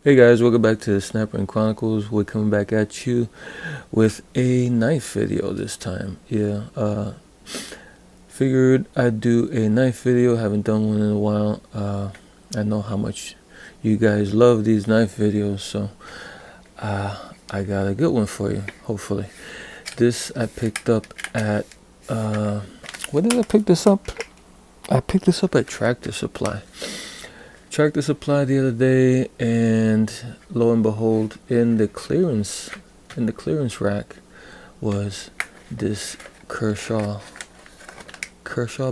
Hey guys, welcome back to the Snapper and Chronicles. We're coming back at you with a knife video this time. Figured I'd do a knife video. Haven't done one in a while. I know how much you guys love these knife videos, so I got a good one for you, hopefully. This I picked up at, where did I pick this up? I picked this up at Tractor Supply the other day, and lo and behold, in the clearance rack was this Kershaw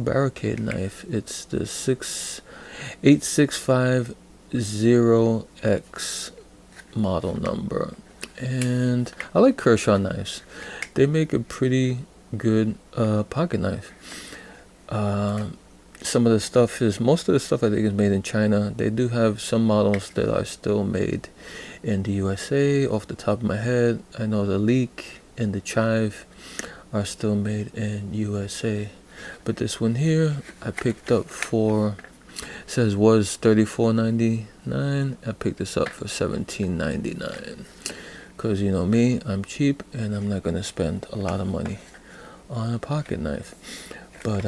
Barricade knife. It's the 8650X model number, and I like Kershaw knives. They make a pretty good pocket knife. Most of the stuff I think is made in China. They do have some models that are still made in the USA. Off the top of my head, I know the Leek and the Chive are still made in USA. But this one here, I picked up for, says was $34.99. I picked this up for $17.99. Cause you know me, I'm cheap and I'm not gonna spend a lot of money on a pocket knife. But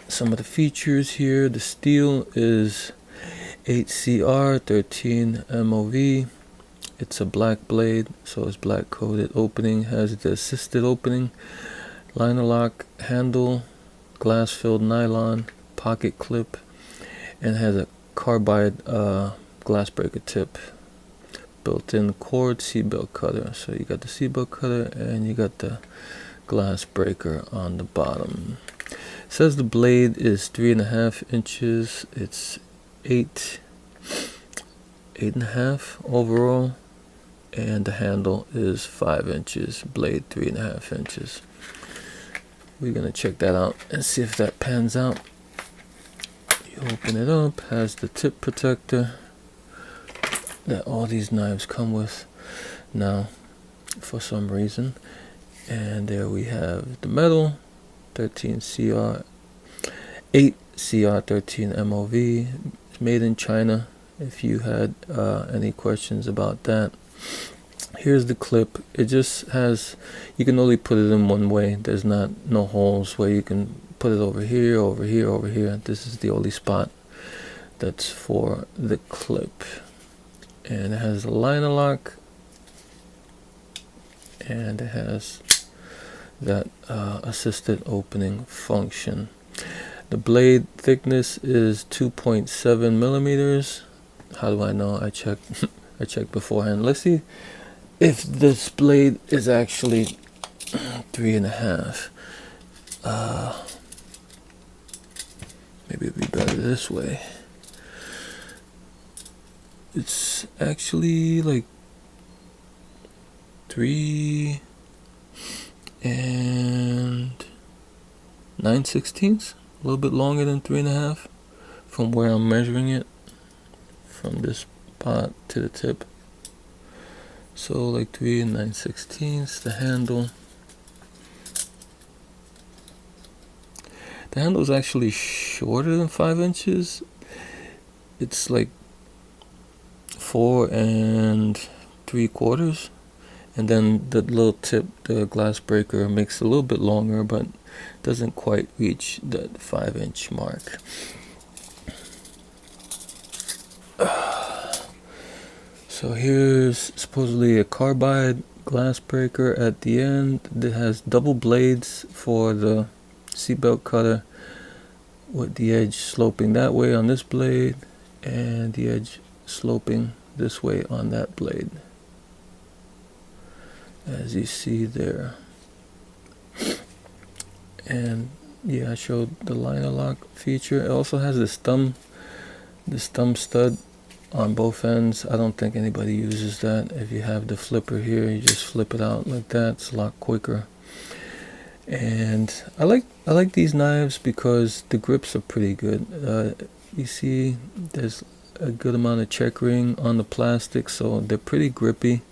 some of the features here: the steel is 8CR 13 MOV. It's a black blade, so it's black coated. Opening has the assisted opening, liner lock handle, glass filled nylon, pocket clip, and has a carbide glass breaker tip. Built-in cord seatbelt cutter. So you got the seatbelt cutter and you got the glass breaker on the bottom. It says the blade is 3.5 inches. It's 8.5 overall, and the handle is 5 inches. Blade 3.5 inches. We're gonna check that out and see if that pans out. You open it up. Has the tip protector that all these knives come with now, for some reason. And there we have the metal. 8CR 13 MOV. It's made in China, if you had any questions about that. Here's the clip. It just has, you can only put it in one way. There's no holes where you can put it over here, over here, over here. This is the only spot that's for the clip. And it has a liner lock, and it has that assisted opening function. The blade thickness is 2.7 millimeters. How do I know? I checked I checked beforehand. Let's see if this blade is actually 3.5. Maybe it'd be better this way. It's actually like 3 9/16, a little bit longer than 3.5 from where I'm measuring it, from this spot to the tip. So like 3 9/16. The handle is actually shorter than 5 inches. It's like 4 3/4. And then the little tip, the glass breaker, makes it a little bit longer, but doesn't quite reach the 5-inch mark. So here's supposedly a carbide glass breaker at the end. It has double blades for the seatbelt cutter, with the edge sloping that way on this blade and the edge sloping this way on that blade, as you see there. And yeah, I showed the liner lock feature. It also has this thumb stud on both ends. I don't think anybody uses that. If you have the flipper here, you just flip it out like that. It's a lot quicker. And I like these knives because the grips are pretty good. You see there's a good amount of checkering on the plastic, so they're pretty grippy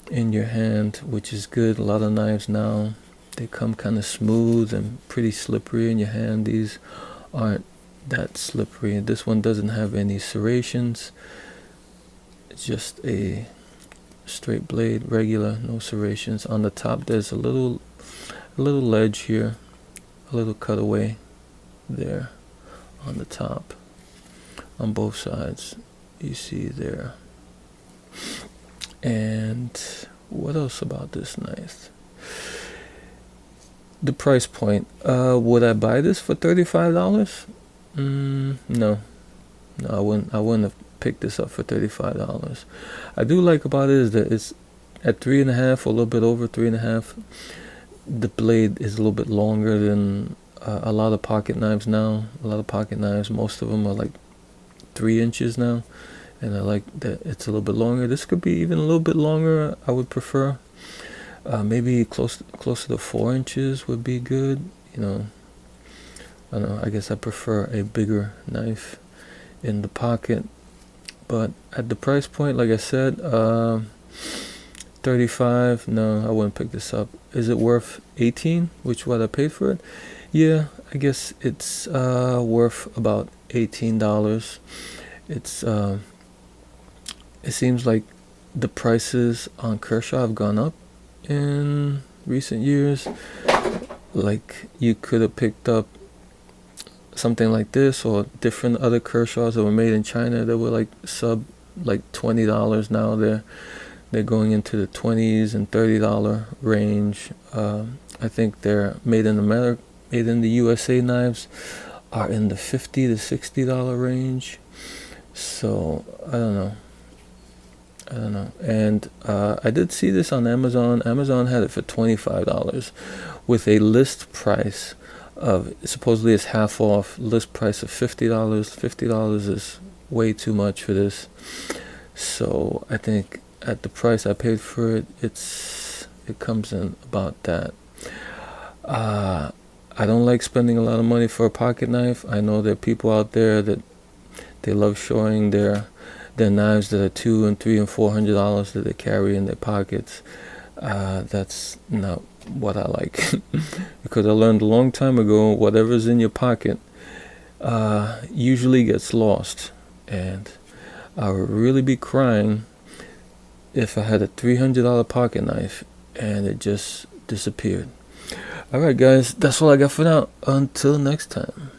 in your hand, which is good. A lot of knives now, they come kind of smooth and pretty slippery in your hand. These aren't that slippery. This one doesn't have any serrations. It's just a straight blade, regular, no serrations. On the top there's a little ledge here, a little cutaway there on the top, on both sides, you see there. And what else about this knife? The price point. Would I buy this for $35? No, I wouldn't have picked this up for $35. I do like about it is that it's at 3.5 or a little bit over 3.5. The blade is a little bit longer than a lot of pocket knives now. A lot of pocket knives, most of them are like 3 inches now, and I like that it's a little bit longer. This could be even a little bit longer. I would prefer maybe closer to 4 inches would be good. You know, I don't know. I guess I prefer a bigger knife in the pocket. But at the price point, like I said, 35. No, I wouldn't pick this up. Is it worth 18? Which what I paid for it? Yeah, I guess it's worth about $18. It's it seems like the prices on Kershaw have gone up in recent years. Like you could have picked up something like this or different other Kershaws that were made in China that were like sub like $20. Now they're going into the $20s and $30 range. I think they're made in America, made in the USA knives are in the $50 to $60 range. So I don't know. And I did see this on Amazon. Amazon had it for $25 with a list price of, supposedly it's half off, list price of $50. $50 is way too much for this. So I think at the price I paid for it, it comes in about that. I don't like spending a lot of money for a pocket knife. I know there are people out there that they love showing their knives that are $200 and $300 and $400 that they carry in their pockets. That's not what I like. Because I learned a long time ago, whatever's in your pocket usually gets lost. And I would really be crying if I had a $300 pocket knife and it just disappeared. Alright guys, that's all I got for now. Until next time.